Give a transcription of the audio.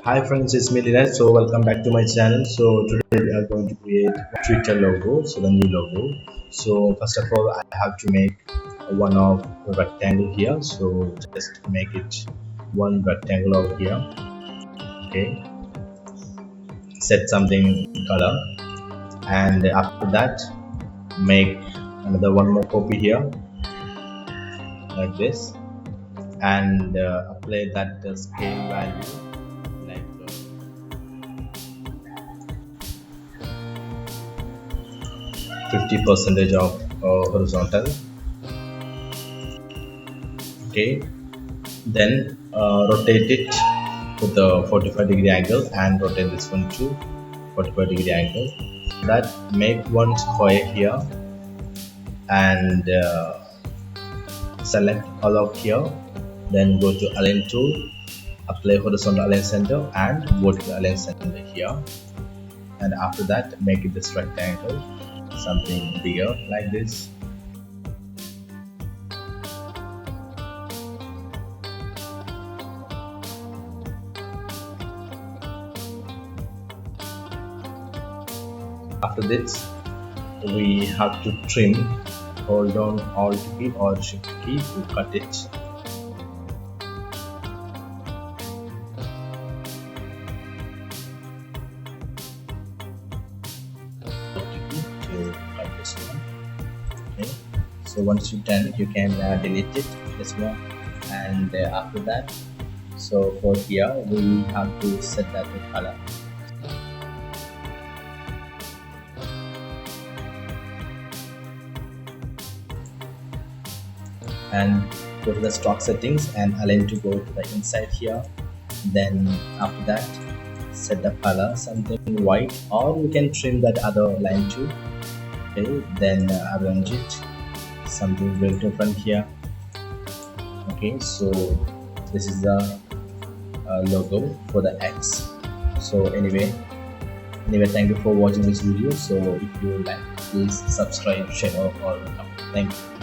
Hi friends, it's me Liraj. So welcome back to my channel. So today we are going to create Twitter logo, so the new logo. So first of all, I have to make one of rectangle here. So just make it one rectangle over here. Okay, set something color, and after that, make another one more copy here like this, and apply that scale value like. 50 percentage of horizontal. Okay, then rotate it with the 45-degree angle and rotate this one to 45-degree angle. That make one square here and select all of here, then go to align tool, apply horizontal align center and vertical align center here, and after that make it this rectangle something bigger like this. After this, we have to trim. Hold down Alt key or Shift key to cut it. To cut this one. Okay. So once you've done, you can delete it. This one, and after that, so for here we have to set that the color. And go to the stock settings and align to go to the inside here. Then after that, set the color something white, or you can trim that other line too. Okay, then arrange it something very different here. Okay, so this is the logo for the X. So anyway, thank you for watching this video. So if you like, please subscribe, share, or comment. Thank you.